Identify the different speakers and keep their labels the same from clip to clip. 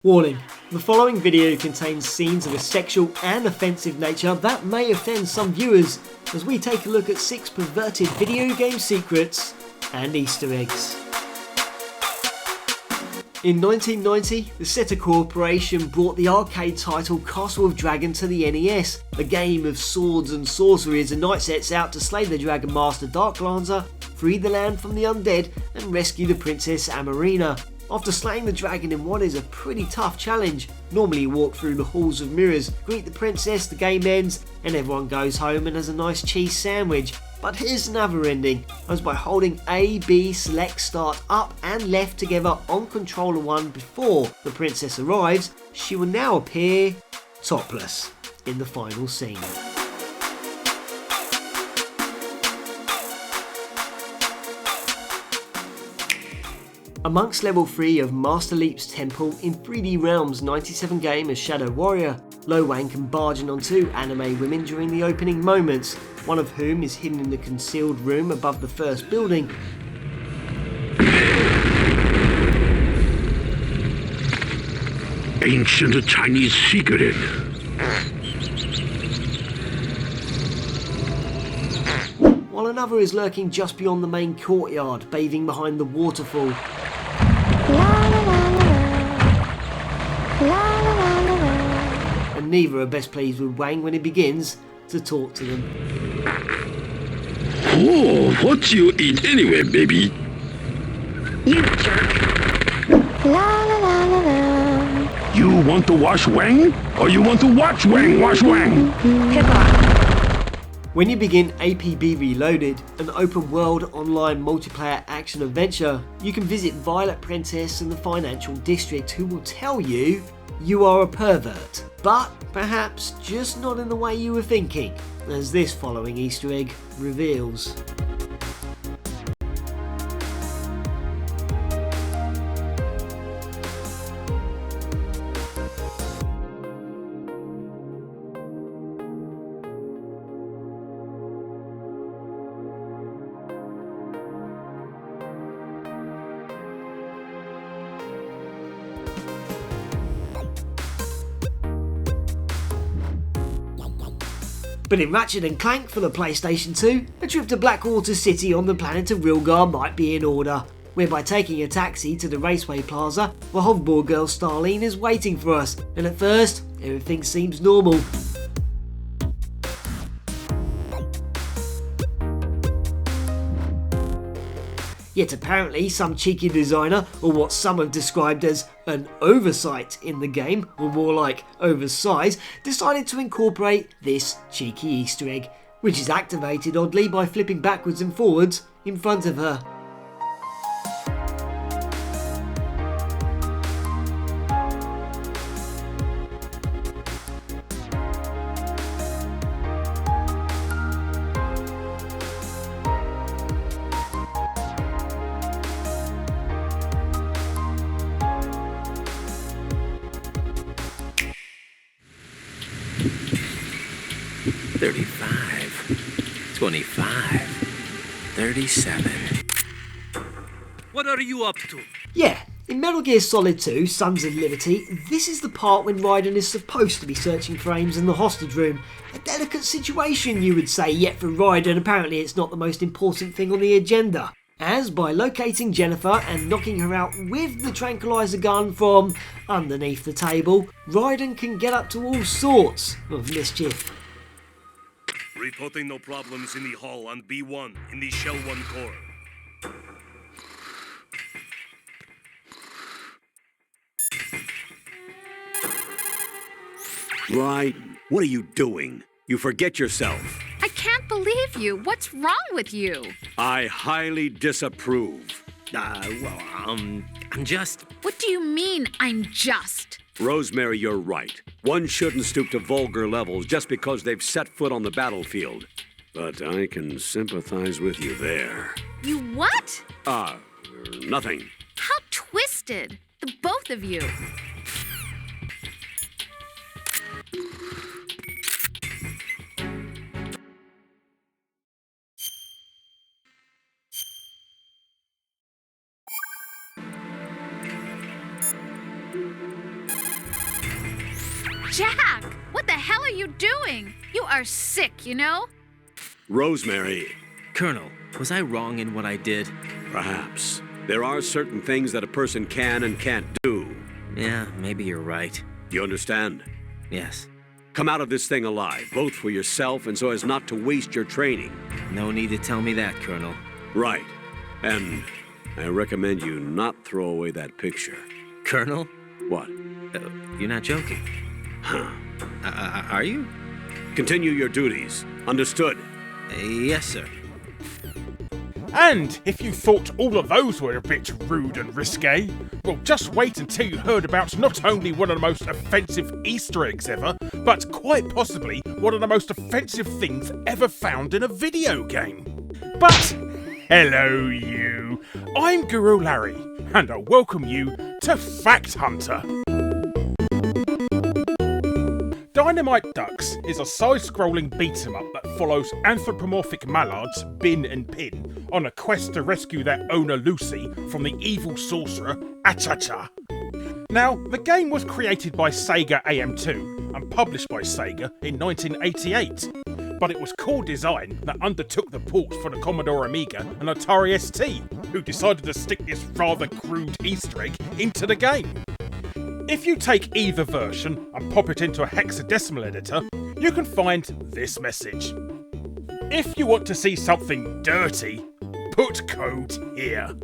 Speaker 1: Warning, the following video contains scenes of a sexual and offensive nature that may offend some viewers as we take a look at 6 perverted video game secrets and Easter eggs. In 1990, the Seta Corporation brought the arcade title Castle of Dragon to the NES, a game of swords and sorcery as a knight sets out to slay the Dragon Master Darklancer, free the land from the undead and rescue the Princess Amarina. After slaying the dragon in what is a pretty tough challenge, normally you walk through the halls of mirrors, greet the princess, the game ends, and everyone goes home and has a nice cheese sandwich. But here's another ending, as by holding A, B, select, start, up and left together on controller 1 before the princess arrives, she will now appear topless in the final scene. Amongst level 3 of Master Leap's Temple in 3D Realms' 97 game as Shadow Warrior, Lo Wang can barge in on 2 anime women during the opening moments, one of whom is hidden in the concealed room above the first building.
Speaker 2: Ancient Chinese secret.
Speaker 1: While another is lurking just beyond the main courtyard, bathing behind the waterfall. And neither are best pleased with Wang when he begins to talk to them.
Speaker 2: Oh, what you eat anyway, baby?
Speaker 3: You jerk.
Speaker 2: You want to wash Wang? Or you want to watch Wang wash Wang?
Speaker 3: Hip hop.
Speaker 1: When you begin PSP Reloaded, an open-world online multiplayer action-adventure, you can visit Violet Princess in the Financial District, who will tell you you are a pervert, but perhaps just not in the way you were thinking, as this following Easter egg reveals. But in Ratchet & Clank for the PlayStation 2, a trip to Blackwater City on the planet of Rilgar might be in order, whereby taking a taxi to the Raceway Plaza, where hoverboard girl Starlene is waiting for us, and at first, everything seems normal. Yet apparently some cheeky designer, or what some have described as an oversight in the game, or more like oversize, decided to incorporate this cheeky Easter egg, which is activated oddly by flipping backwards and forwards in front of her.
Speaker 4: $35, $25, $37. What are you up to?
Speaker 1: Yeah, in Metal Gear Solid 2 Sons of Liberty, this is the part when Raiden is supposed to be searching for aims in the hostage room. A delicate situation, you would say, yet for Raiden apparently it's not the most important thing on the agenda, as by locating Jennifer and knocking her out with the tranquilizer gun from underneath the table, Raiden can get up to all sorts of mischief.
Speaker 5: Reporting no problems in the hall on B1 in the Shell 1 core.
Speaker 6: Right. What are you doing? You forget yourself.
Speaker 3: I can't believe you. What's wrong with you?
Speaker 6: I highly disapprove.
Speaker 4: I'm just...
Speaker 3: What do you mean, I'm just?
Speaker 6: Rosemary, you're right. One shouldn't stoop to vulgar levels just because they've set foot on the battlefield. But I can sympathize with you there.
Speaker 3: You what?
Speaker 6: Nothing.
Speaker 3: How twisted. The both of you. Jack, what the hell are you doing? You are sick, you know?
Speaker 6: Rosemary,
Speaker 4: Colonel, was I wrong in what I did?
Speaker 6: perhaps. There are certain things that a person can and can't do.
Speaker 4: Yeah, maybe you're right.
Speaker 6: Do you understand?
Speaker 4: Yes.
Speaker 6: Come out of this thing alive, both for yourself and so as not to waste your training.
Speaker 4: No need to tell me that, Colonel.
Speaker 6: Right. And I recommend you not throw away that picture.
Speaker 4: Colonel?
Speaker 6: What?
Speaker 4: You're not joking.
Speaker 6: Huh.
Speaker 4: Are you?
Speaker 6: Continue your duties. Understood?
Speaker 4: Yes, sir.
Speaker 7: And if you thought all of those were a bit rude and risque, well, just wait until you heard about not only one of the most offensive Easter eggs ever, but quite possibly one of the most offensive things ever found in a video game. But, hello you, I'm Guru Larry, and I welcome you to Fact Hunter. Dynamite Ducks is a side-scrolling beat-em-up that follows anthropomorphic mallards, Bin and Pin, on a quest to rescue their owner Lucy from the evil sorcerer Achacha. Now, the game was created by Sega AM2 and published by Sega in 1988, but it was Core Design that undertook the port for the Commodore Amiga and Atari ST, who decided to stick this rather crude Easter egg into the game. If you take either version and pop it into a hexadecimal editor, you can find this message. If you want to see something dirty, put code here.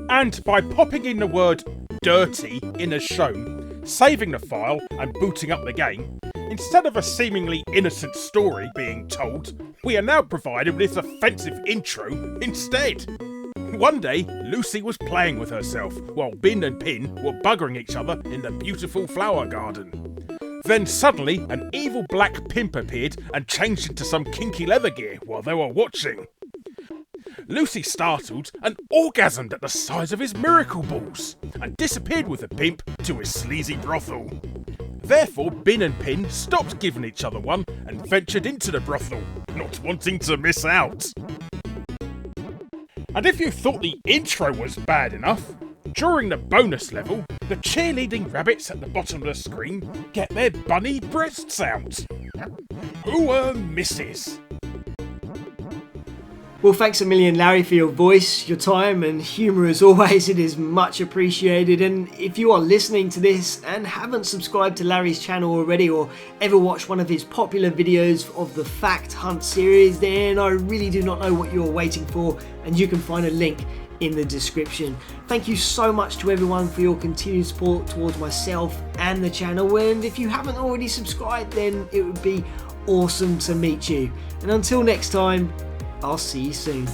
Speaker 7: And by popping in the word dirty in as shown, saving the file and booting up the game, instead of a seemingly innocent story being told, we are now provided with this offensive intro instead. One day, Lucy was playing with herself, while Bin and Pin were buggering each other in the beautiful flower garden. Then suddenly, an evil black pimp appeared and changed into some kinky leather gear while they were watching. Lucy startled and orgasmed at the size of his miracle balls, and disappeared with the pimp to his sleazy brothel. Therefore, Bin and Pin stopped giving each other one and ventured into the brothel, not wanting to miss out. And if you thought the intro was bad enough, during the bonus level, the cheerleading rabbits at the bottom of the screen get their bunny breasts out. Who misses?
Speaker 1: Well, thanks a million, Larry, for your voice, your time and humour as always. It is much appreciated. And if you are listening to this and haven't subscribed to Larry's channel already or ever watched one of his popular videos of the Fact Hunt series, then I really do not know what you're waiting for, and you can find a link in the description. Thank you so much to everyone for your continued support towards myself and the channel. And if you haven't already subscribed, then it would be awesome to meet you. And until next time, I'll see you soon.